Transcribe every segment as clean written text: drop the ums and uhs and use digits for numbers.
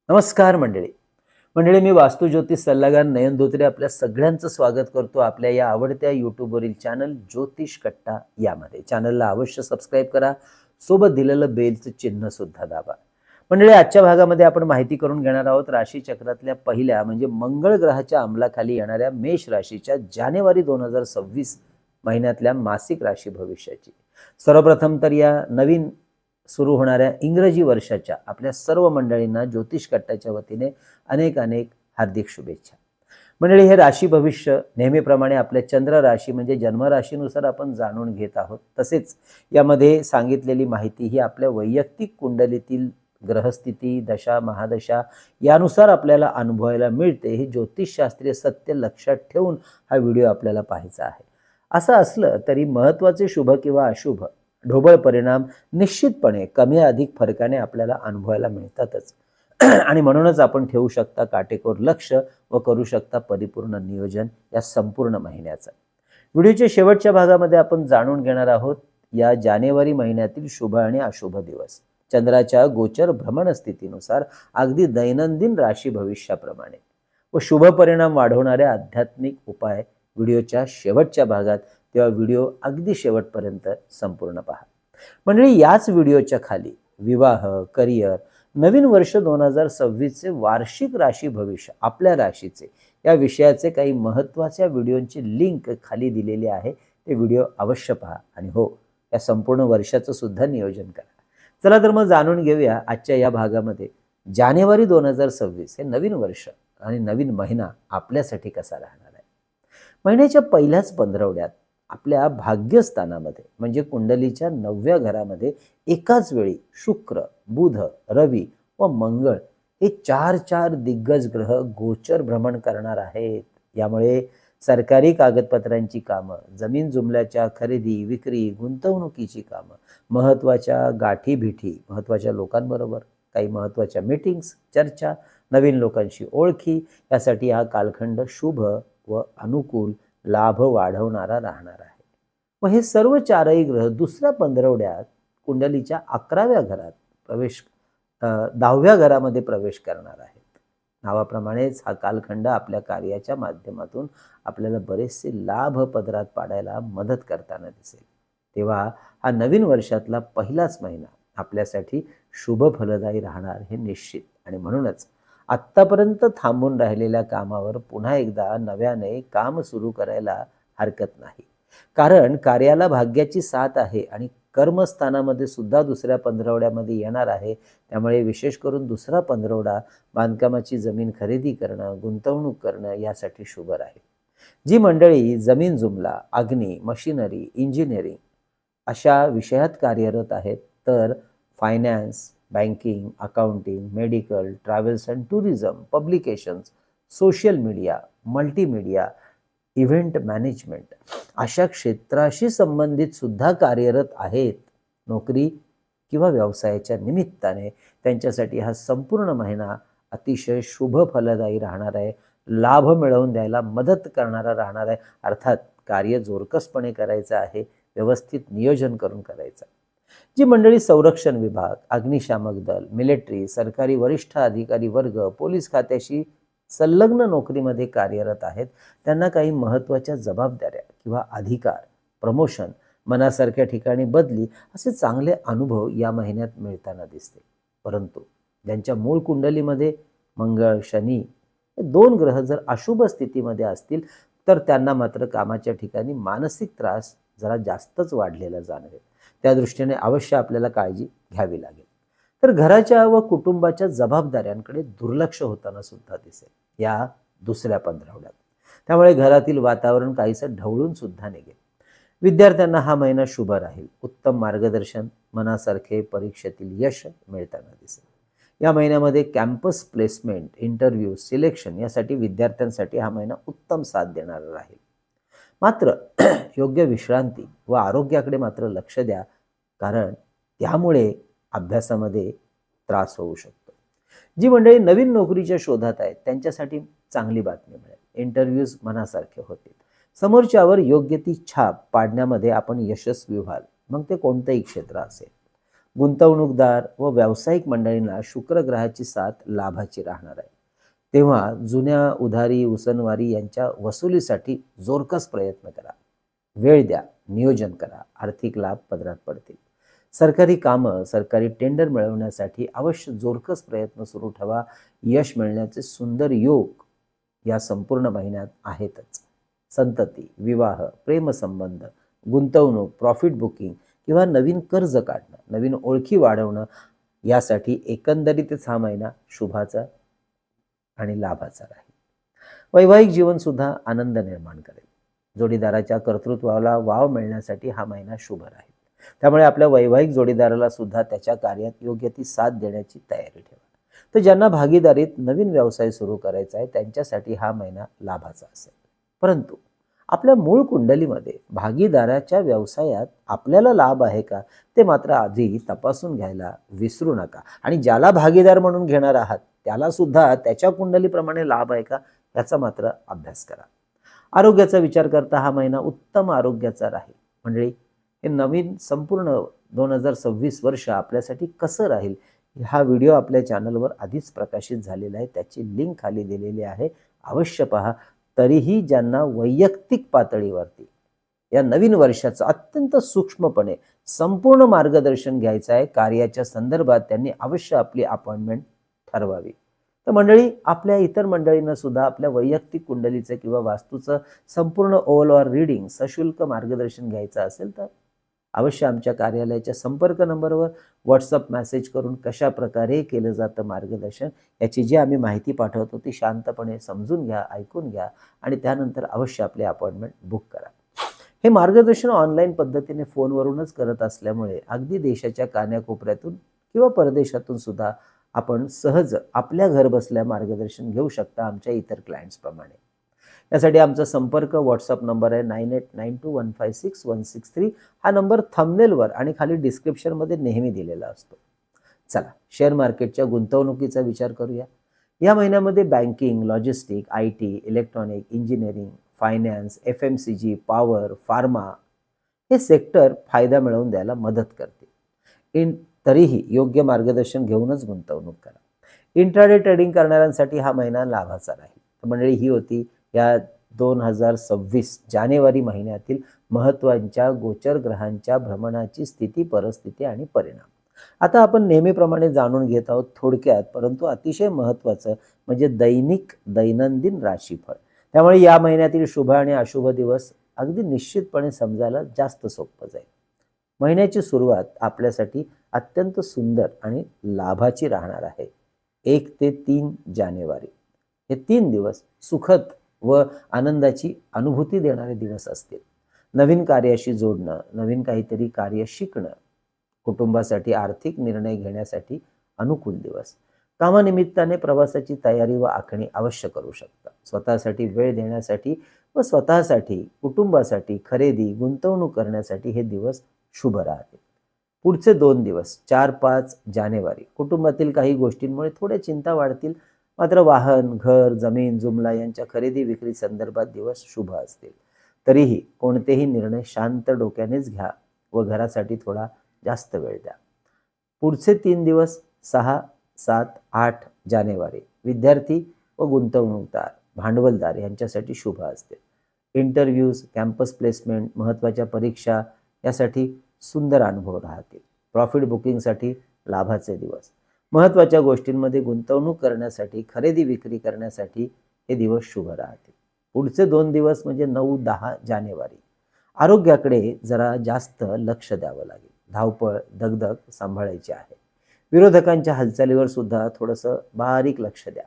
नमस्कार मंडळी. मंडळी, मी वास्तुज्योतिष सल्लागार नयन धोत्रे आपल्या सगळ्यांचं स्वागत करतो आपल्या या आवडत्या यूट्यूबवरील चॅनल ज्योतिष कट्टा यामध्ये. चॅनलला अवश्य सबस्क्राईब करा, सोबत दिलेलं बेलचं चिन्ह सुद्धा दाबा. मंडळी, आजच्या भागामध्ये आपण माहिती करून घेणार आहोत राशीचक्रातल्या पहिल्या म्हणजे मंगळ ग्रहाच्या अंमलाखाली येणाऱ्या मेष राशीच्या जानेवारी 2026 महिन्यातल्या मासिक राशी भविष्याची. सर्वप्रथम तर या नवीन सुरू होणाऱ्या इंग्रजी वर्षाच्या आपल्या सर्व मंडळींना ज्योतिष कट्टाच्या वतीने अनेक अनेक हार्दिक शुभेच्छा. मंडळी, हे राशी भविष्य नेहमीप्रमाणे आपल्या चंद्र राशी म्हणजे जन्मराशीनुसार आपण जाणून घेत आहोत. तसेच यामध्ये सांगितलेली माहिती ही आपल्या वैयक्तिक कुंडलीतील ग्रहस्थिती, दशा, महादशा यानुसार आपल्याला अनुभवायला मिळते. हे ज्योतिषशास्त्रीय सत्य लक्षात ठेवून हा व्हिडिओ आपल्याला पाहायचा आहे. असं असलं तरी महत्त्वाचे शुभ किंवा अशुभ ढोबळ परिणाम निश्चितपणे कमी अधिक फरकाने आपल्याला अनुभवायला मिळतातच. आणि म्हणूनच आपण ठेवू शकता काटेकोर लक्ष व करू शकता परिपूर्ण नियोजन या संपूर्ण महिन्याचं. व्हिडिओच्या शेवटच्या भागामध्ये आपण जाणून घेणार आहोत या जानेवारी महिन्यातील शुभ आणि अशुभ दिवस चंद्राच्या गोचर भ्रमण स्थितीनुसार अगदी दैनंदिन राशी भविष्याप्रमाणे व शुभ परिणाम वाढवणारे आध्यात्मिक उपाय व्हिडिओच्या शेवटच्या भागात. तेव्हा व्हिडिओ अगदी शेवटपर्यंत संपूर्ण पहा. म्हणजे याच व्हिडिओच्या खाली विवाह, करिअर, नवीन वर्ष 2026चे वार्षिक राशी भविष्य आपल्या राशीचे या विषयाचे काही महत्त्वाच्या व्हिडिओंची लिंक खाली दिलेली आहे. ते व्हिडिओ अवश्य पहा आणि हो, या संपूर्ण वर्षाचं सुद्धा नियोजन करा. चला तर मग जाणून घेऊया आजच्या या भागामध्ये जानेवारी 2026 हे नवीन वर्ष आणि नवीन महिना आपल्यासाठी कसा राहणार आहे. महिन्याच्या पहिल्याच पंधरवड्यात आपल्या भाग्यस्थानामध्ये म्हणजे कुंडलीच्या 9व्या घरामध्ये एकाच वेळी शुक्र, बुध, रवी व मंगळ हे चार दिग्गज ग्रह गोचर भ्रमण करणार आहेत. यामुळे सरकारी कागदपत्रांची कामं, जमीन जुमल्याच्या खरेदी विक्री, गुंतवणुकीची कामं, महत्त्वाच्या गाठीभिठी, महत्त्वाच्या लोकांबरोबर काही महत्त्वाच्या मीटिंग्स, चर्चा, नवीन लोकांशी ओळखी यासाठी हा कालखंड शुभ व अनुकूल लाभ वाढवणारा राहणार आहे. व हे सर्व चारही ग्रह दुसऱ्या पंधरवड्यात कुंडलीच्या 11व्या घरात प्रवेश 10व्या घरामध्ये प्रवेश करणार आहेत. नावाप्रमाणेच हा कालखंड आपल्या कार्याच्या माध्यमातून आपल्याला बरेचसे लाभ पदरात पाडायला मदत करताना दिसेल. तेव्हा हा नवीन वर्षातला पहिलाच महिना आपल्यासाठी शुभ फलदायी राहणार हे निश्चित. आणि म्हणूनच आत्तापर्यंत थांबून राहिलेल्या कामावर पुन्हा एकदा नव्याने काम सुरू करायला हरकत नाही. कारण कार्याला भाग्याची साथ आहे आणि कर्मस्थानामध्ये सुद्धा दुसऱ्या पंधरवड्यामध्ये येणार आहे. त्यामुळे विशेष करून दुसरा पंधरवडा बांधकामाची जमीन खरेदी करणं, गुंतवणूक करणं यासाठी शुभ राहील. जी मंडळी जमीन जुमला, अग्नी, मशिनरी, इंजिनिअरिंग अशा विषयात कार्यरत आहेत तर finance, banking, accounting, medical, travels and tourism, publications, social media, multimedia, event management अशा क्षेत्राशी संबंधित सुद्धा कार्यरत आहेत. नोकरी किंवा व्यवसायाच्या निमित्ताने त्यांच्यासाठी हा संपूर्ण महिना अतिशय शुभ फलदायी राहणार आहे. लाभ मिळवून द्यायला मदत करणारा राहणार आहे. अर्थात कार्य जोरकसपणे करायचं आहे, व्यवस्थित नियोजन करून करायचं. जी मंडळी संरक्षण विभाग, अग्निशामक दल, मिलिटरी, सरकारी वरिष्ठ अधिकारी वर्ग, पोलीस खात्याशी संलग्न नोकरीमध्ये कार्यरत आहेत त्यांना काही महत्त्वाच्या जबाबदाऱ्या किंवा अधिकार, प्रमोशन, मनासारख्या ठिकाणी बदली असे चांगले अनुभव या महिन्यात मिळताना दिसते. परंतु ज्यांच्या मूळ कुंडलीमध्ये मंगळ, शनी हे दोन ग्रह जर अशुभ स्थितीमध्ये असतील तर त्यांना मात्र कामाच्या ठिकाणी मानसिक त्रास जरा जास्तच वाढलेला जाणवेल. त्या दृष्टीने अवश्य आपल्याला काळजी घ्यावी लागेल. तर घराच्या व कुटुंबाच्या जबाबदाऱ्यांकडे दुर्लक्ष होताना सुद्धा दिसेल या दुसऱ्या पंधरवड्यात. त्यामुळे घरातील वातावरण काहीसं ढवळून सुद्धा निघेल. विद्यार्थ्यांना हा महिना शुभ राहील. उत्तम मार्गदर्शन, मनासारखे परीक्षेतील यश मिळताना दिसेल. या महिन्यामध्ये कॅम्पस प्लेसमेंट, इंटरव्ह्यू, सिलेक्शन यासाठी विद्यार्थ्यांसाठी हा महिना उत्तम साथ देणारा राहील. मात्र योग्य विश्रांती व आरोग्याकडे मात्र लक्ष द्या, कारण त्यामुळे अभ्यासामध्ये त्रास होऊ शकतो. जी मंडळी नवीन नोकरीच्या शोधात आहेत त्यांच्यासाठी चांगली बातमी मिळेल. इंटरव्ह्यूज मनासारखे होतील. समोरच्यावर योग्य ती छाप पाडण्यामध्ये आपण यशस्वी व्हाल, मग ते कोणतंही क्षेत्र असेल. गुंतवणूकदार व व्यावसायिक मंडळींना शुक्र ग्रहाची साथ लाभाची राहणार आहे. तेव्हा जुन्या उधारी उसनवारी यांच्या वसुलीसाठी जोरकस प्रयत्न करा. वेळ द्या, नियोजन करा, आर्थिक लाभ पदरात पडतील. सरकारी कामं, सरकारी टेंडर मिळवण्यासाठी अवश्य जोरकस प्रयत्न सुरू ठेवा. यश मिळण्याचे सुंदर योग या संपूर्ण महिन्यात आहेतच. संतती, विवाह, प्रेमसंबंध, गुंतवणूक, प्रॉफिट बुकिंग किंवा नवीन कर्ज काढणं, नवीन ओळखी वाढवणं यासाठी एकंदरीतच हा महिना शुभाचा आणि लाभाचा राहील. वैवाहिक जीवन सुद्धा आनंद निर्माण करेल. जोडीदाराच्या कर्तृत्वाला वाव मिळण्यासाठी हा महिना शुभ राहील. त्यामुळे आपल्या वैवाहिक जोडीदाराला सुद्धा त्याच्या कार्यात योग्य ती साथ देण्याची तयारी ठेवा. तर ज्यांना भागीदारीत नवीन व्यवसाय सुरू करायचा आहे त्यांच्यासाठी हा महिना लाभाचा असेल. परंतु आपल्या मूळ कुंडलीमध्ये भागीदाराच्या व्यवसायात आपल्याला लाभ आहे का ते मात्र आधी तपासून घ्यायला विसरू नका. आणि ज्याला भागीदार म्हणून घेणार आहात त्याला सुद्धा त्याच्या कुंडलीप्रमाणे लाभ आहे का याचा मात्र अभ्यास करा. आरोग्याचा विचार करता हा महिना उत्तम आरोग्याचा राहील. मंडळी, हे नवीन संपूर्ण 2026 वर्ष आपल्यासाठी कसं राहील हा व्हिडिओ आपल्या चॅनलवर आधीच प्रकाशित झालेला आहे. त्याची लिंक खाली दिलेली आहे, अवश्य पहा. तरीही ज्यांना वैयक्तिक पातळीवरती या नवीन वर्षाचं अत्यंत सूक्ष्मपणे संपूर्ण मार्गदर्शन घ्यायचं आहे कार्याच्या संदर्भात, त्यांनी अवश्य आपली अपॉइंटमेंट ठरवावी. तर मंडळी, आपल्या इतर मंडळींना सुद्धा आपल्या वैयक्तिक कुंडलीचं किंवा वास्तूचं संपूर्ण ओव्हरऑल रीडिंग सशुल्क मार्गदर्शन घ्यायचं असेल तर अवश्य आमच्या कार्यालयाच्या संपर्क नंबरवर व्हॉट्सअप मेसेज करून कशा प्रकारे केलं जातं मार्गदर्शन याची जी आम्ही माहिती पाठवतो ती शांतपणे समजून घ्या, ऐकून घ्या आणि त्यानंतर अवश्य आपली अपॉइंटमेंट बुक करा. हे मार्गदर्शन ऑनलाईन पद्धतीने फोनवरूनच करत असल्यामुळे अगदी देशाच्या कान्याकोपऱ्यातून किंवा परदेशातून सुद्धा आपण सहज आपल्या घर बसल्या मार्गदर्शन घेऊ शकता आमच्या इतर क्लायंट्सप्रमाणे. यासाठी आमचा संपर्क व्हॉट्सअप नंबर आहे 9892156163. हा नंबर थंबनेलवर आणि खाली डिस्क्रिप्शनमध्ये नेहमी दिलेला असतो. चला, शेअर मार्केटच्या गुंतवणुकीचा विचार करूया. या महिन्यामध्ये banking, logistic, IT, electronic, engineering, finance, FMCG, power, pharma हे सेक्टर फायदा मिळवून द्यायला मदत करते. तरीही योग्य मार्गदर्शन घेऊनच गुंतवणूक करा. इंट्राडे ट्रेडिंग करणाऱ्यांसाठी हा महिना लाभाचा राहील. मंडळी, ही होती या 2026 जानेवारी महिन्यातील महत्त्वाच्या गोचर ग्रहांच्या भ्रमणाची स्थिती, परिस्थिती आणि परिणाम. आता आपण नेहमीप्रमाणे जाणून घेत आहोत थोडक्यात परंतु अतिशय महत्त्वाचं म्हणजे दैनंदिन राशीफळ. त्यामुळे या महिन्यातील शुभ आणि अशुभ दिवस अगदी निश्चितपणे समजायला जास्त सोपं जाईल. महिन्याची सुरुवात आपल्यासाठी अत्यंत सुंदर आणि लाभाची राहणार आहे. 1 ते 3 जानेवारी हे 3 दिवस सुखद व आनंदाची अनुभूती देणारे दिवस असतील. नवीन कार्याशी जोडणं, नवीन काहीतरी कार्य शिकणं, कुटुंबासाठी आर्थिक निर्णय घेण्यासाठी अनुकूल दिवस. कामानिमित्ताने प्रवासाची तयारी व आखणी अवश्य करू शकता. स्वतःसाठी वेळ देण्यासाठी व स्वतःसाठी, कुटुंबासाठी खरेदी, गुंतवणूक करण्यासाठी हे दिवस शुभ राहतील. पुढचे 2 दिवस 4-5 जानेवारी कुटुंबातील काही गोष्टींमुळे थोड्या चिंता वाढतील. मात्र वाहन, घर, जमीन, जुमला यांच्या खरेदी विक्री संदर्भात दिवस शुभ असतील. तरीही कोणतेही निर्णय शांत डोक्यानेच घ्या व घरासाठी थोडा जास्त वेळ द्या. पुढचे 3 दिवस 6-7-8 जानेवारी विद्यार्थी व गुंतवणूकदार, भांडवलदार यांच्यासाठी शुभ असतील. इंटरव्ह्यूज, कॅम्पस प्लेसमेंट, महत्त्वाच्या परीक्षा यासाठी सुंदर अनुभव राहतील. प्रॉफिट बुकिंगसाठी लाभाचे दिवस. महत्त्वाच्या गोष्टींमध्ये गुंतवणूक करण्यासाठी, खरेदी विक्री करण्यासाठी हे दिवस शुभ राहतील. पुढचे 2 दिवस म्हणजे 9-10 जानेवारी आरोग्याकडे जरा जास्त लक्ष द्यावं लागेल. धावपळ, दगदग सांभाळायची आहे. विरोधकांच्या हालचालीवर सुद्धा थोडंसं बारीक लक्ष द्या.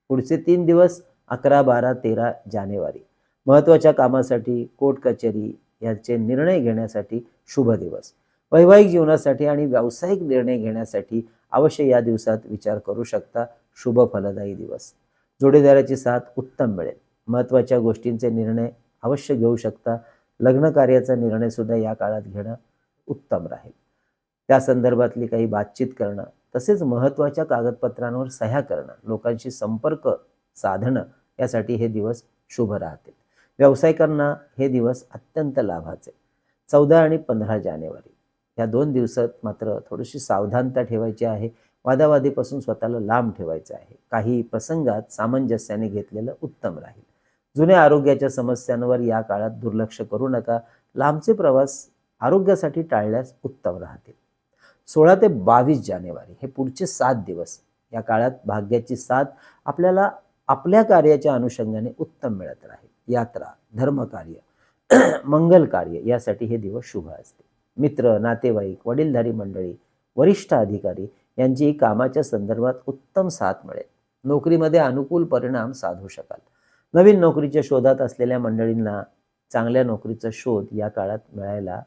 पुढचे 3 दिवस 11-12-13 जानेवारी महत्त्वाच्या कामासाठी, कोर्ट कचेरी याचे निर्णय घेण्यासाठी शुभ दिवस. वैवाहिक जीवनासाठी आणि व्यावसायिक निर्णय घेण्यासाठी अवश्य या दिवसात विचार करू शकता. शुभ फलदायी दिवस. जोडीदाराची साथ उत्तम मिळेल. महत्त्वाच्या गोष्टींचे निर्णय अवश्य घेऊ शकता. लग्न कार्याचा निर्णय सुद्धा या काळात घेणं उत्तम राहील. त्या संदर्भातली काही बातचीत करणं, तसेच महत्त्वाच्या कागदपत्रांवर सह्या करणं, लोकांशी संपर्क साधणं यासाठी हे दिवस शुभ राहतील. व्यावसायिकांना हे दिवस अत्यंत लाभाचे. 14 आणि 15 जानेवारी ह्या 2 दिवसात मात्र थोडीशी सावधानता ठेवायची आहे. वादावादीपासून स्वतःला लांब ठेवायचं आहे. काही प्रसंगात सामंजस्याने घेतलेलं उत्तम राहील. जुन्या आरोग्याच्या समस्यांवर या काळात दुर्लक्ष करू नका. लांबचे प्रवास आरोग्यासाठी टाळल्यास उत्तम राहतील. 16 ते 22 जानेवारी हे पुढचे 7 दिवस या काळात भाग्याची साथ आपल्याला आपल्या कार्याच्या अनुषंगाने उत्तम मिळत राहील. यात्रा, धर्मकार्य, मंगल कार्य यासाठी हे दिवस शुभ असते. मित्र, नातेवाईक, वडीलधारी मंडळी, वरिष्ठ अधिकारी यांची कामाच्या संदर्भात उत्तम साथ मिळेल. नोकरीमध्ये अनुकूल परिणाम साधू शकाल. नवीन नोकरीच्या शोधात असलेल्या मंडळींना चांगल्या नोकरीचा शोध या काळात मिळायला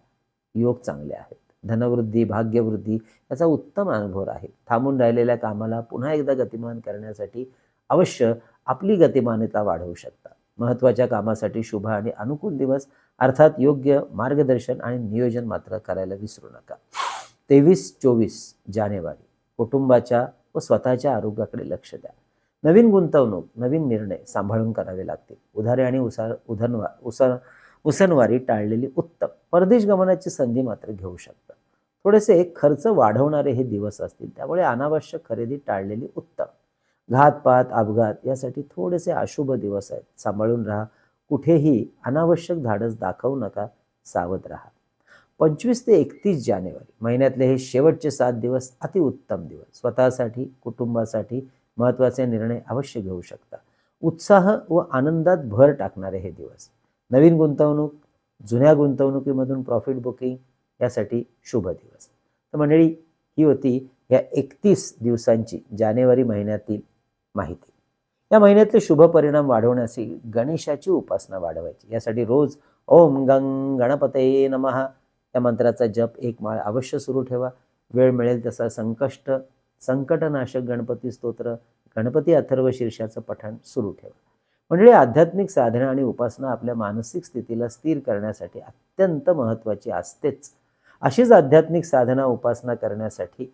योग चांगले आहेत. धनवृद्धी, भाग्यवृद्धी याचा उत्तम अनुभव आहे. थांबून राहिलेल्या कामाला पुन्हा एकदा गतिमान करण्यासाठी अवश्य आपली गतिमानता वाढवू शकता. महत्त्वाच्या कामासाठी शुभ आणि अनुकूल दिवस, अर्थात योग्य मार्गदर्शन आणि नियोजन मात्र करायला विसरू नका. 23-24 जानेवारी कुटुंबाच्या व स्वतःच्या आरोग्याकडे लक्ष द्या. नवीन गुंतवणूक, नवीन निर्णय सांभाळून करावे लागतील. उधारी आणि उसनवारी टाळलेली उत्तम. परदेश गमनाची संधी मात्र घेऊ शकता. थोडेसे खर्च वाढवणारे हे दिवस असतील, त्यामुळे अनावश्यक खरेदी टाळलेली उत्तम. घातपात, अपघात यासाठी थोडेसे अशुभ दिवस आहेत. सांभाळून राहा. कुठेही अनावश्यक धाडस दाखवू नका. सावध राहा. 25 ते 31 जानेवारी महिन्यातले हे शेवटचे 7 दिवस अतिउत्तम दिवस. स्वतःसाठी, कुटुंबासाठी महत्त्वाचे निर्णय अवश्य घेऊ शकता. उत्साह व आनंदात भर टाकणारे हे दिवस. नवीन गुंतवणूक, जुन्या गुंतवणुकीमधून प्रॉफिट बुकिंग यासाठी शुभ दिवस. तर मंडळी, ही होती या 31 दिवसांची जानेवारी महिन्यातील माहिती. या महिन्यातले शुभ परिणाम वाढवण्यासाठी गणेशाची उपासना वाढवायची. यासाठी रोज ओम गंग गणपतये नमः या मंत्राचा जप 1 माळ अवश्य सुरू ठेवा. वेळ मिळेल तसा संकटनाशक गणपती स्तोत्र, गणपती अथर्व शीर्षाचं पठण सुरू ठेवा. म्हणजे आध्यात्मिक साधना आणि उपासना आपल्या मानसिक स्थितीला स्थिर करण्यासाठी अत्यंत महत्त्वाची असतेच. अशीच आध्यात्मिक साधना उपासना करण्यासाठी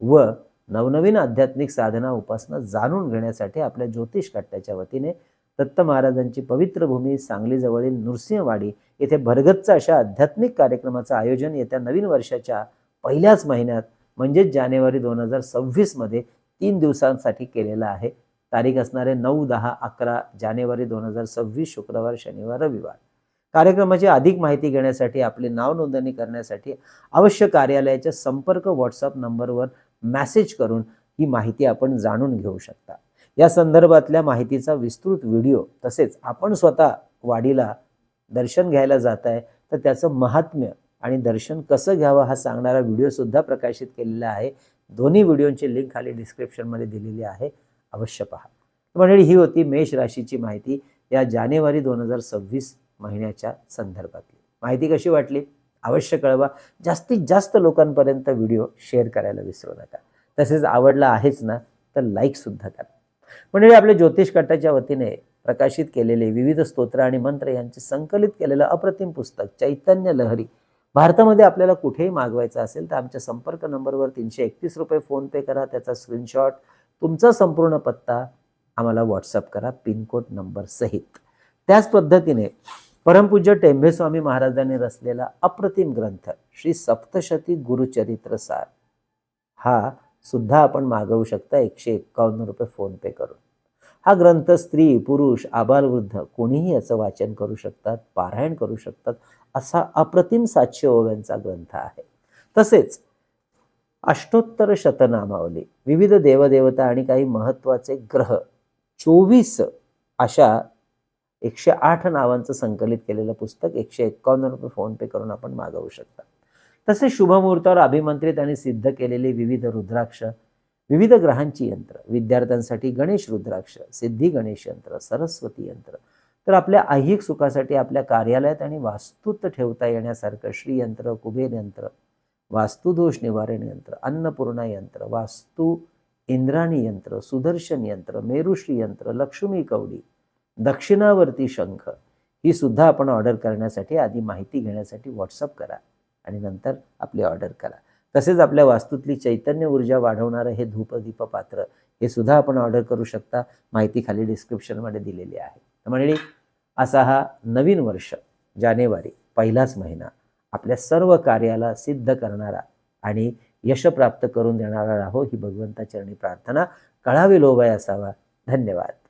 व नवनवीन आध्यात्मिक साधना उपासना जाणून घेण्यासाठी आपल्या ज्योतिष कट्ट्याच्या वतीने दत्त महाराजांची पवित्र भूमी सांगलीजवळील नृसिंहवाडी येथे भरगच्च अशा आध्यात्मिक कार्यक्रमाचं आयोजन येत्या नवीन वर्षाच्या पहिल्याच महिन्यात म्हणजेच जानेवारी 2026 मध्ये 3 दिवसांसाठी केलेलं आहे. तारीख असणारे 9, 10, 11 जानेवारी 2026 शुक्रवार, शनिवार, रविवार. कार्यक्रमाची अधिक माहिती घेण्यासाठी, आपले नाव नोंदणी करण्यासाठी अवश्य कार्यालयाच्या संपर्क व्हॉट्सअप नंबरवर मेसेज करून ही माहिती आपण जाणून घेऊ शकता. या संदर्भातल्या माहितीचा विस्तृत व्हिडिओ तसेच आपण स्वतः वाडीला दर्शन घ्यायला जात आहे तर त्याचं महात्म्य आणि दर्शन कसं घ्यावं हा सांगणारा व्हिडिओ सुद्धा प्रकाशित केलेला आहे. दोन्ही व्हिडिओची लिंक खाली डिस्क्रिप्शनमध्ये दिलेली आहे, अवश्य पहा. मंडळी, ही होती मेष राशीची माहिती या जानेवारी 2026 महिन्याच्या संदर्भातली. माहिती कशी वाटली अवश्य कळवा. जास्तीत जास्त लोकांपर्यंत व्हिडिओ शेअर करायला विसरू नका. तसेच आवडला आहेच ना तर लाईक सुद्धा करा. म्हणजे आपल्या ज्योतिष कट्ट्याच्या वतीने प्रकाशित केलेले विविध स्तोत्र आणि मंत्र यांचे संकलित केलेलं अप्रतिम पुस्तक चैतन्य लहरी भारतामध्ये आपल्याला कुठेही मागवायचं असेल तर आमच्या संपर्क नंबरवर 331 रुपये फोनपे करा. त्याचा स्क्रीनशॉट, तुमचा संपूर्ण पत्ता आम्हाला व्हॉट्सअप करा पिनकोड नंबर सहित. त्याच पद्धतीने परमपूज्य टेंभे स्वामी महाराजांनी रचलेला अप्रतिम ग्रंथ श्री सप्तशती गुरुचरित्र सार हा सुद्धा आपण मागवू शकता 151 रुपये फोनपे करून. हा ग्रंथ स्त्री, पुरुष, आबालवृद्ध कोणीही याचं वाचन करू शकतात, पारायण करू शकतात असा अप्रतिम 700 ओव्यांचा ग्रंथ आहे. तसेच अष्टोत्तर शतनामावली, विविध देवदेवता आणि काही महत्त्वाचे ग्रह 24 अशा 108 नावांचं संकलित केलेलं पुस्तक 151 रुपये फोनपे करून आपण मागवू शकता. तसेच शुभमुहूर्तावर अभिमंत्रित आणि सिद्ध केलेली विविध रुद्राक्ष, विविध ग्रहांची यंत्र, विद्यार्थ्यांसाठी गणेश रुद्राक्ष, सिद्धी गणेश यंत्र, सरस्वती यंत्र, तर आपल्या ऐहिक सुखासाठी आपल्या कार्यालयात आणि वास्तूत ठेवता येण्यासारखं श्रीयंत्र, कुबेर यंत्र, वास्तुदोष निवारण यंत्र, अन्नपूर्णा यंत्र, वास्तू इंद्राणी यंत्र, सुदर्शन यंत्र, मेरुश्री यंत्र, लक्ष्मी कवडी, दक्षिणावर्ती शंख ही सुद्धा आपण ऑर्डर करण्यासाठी आधी माहिती घेण्यासाठी व्हॉट्सअप करा आणि नंतर आपली ऑर्डर करा. तसेच आपल्या वास्तूतली चैतन्य ऊर्जा वाढवणारं हे धूपदीप पात्र हे सुद्धा आपण ऑर्डर करू शकता. माहिती खाली डिस्क्रिप्शनमध्ये दिलेली आहे. म्हणजे असा हा नवीन वर्ष जानेवारी पहिलाच महिना आपल्या सर्व कार्याला सिद्ध करणारा आणि यश प्राप्त करून देणारा राहो ही भगवंताचरणी प्रार्थना. कळावे लोभय असावा. धन्यवाद.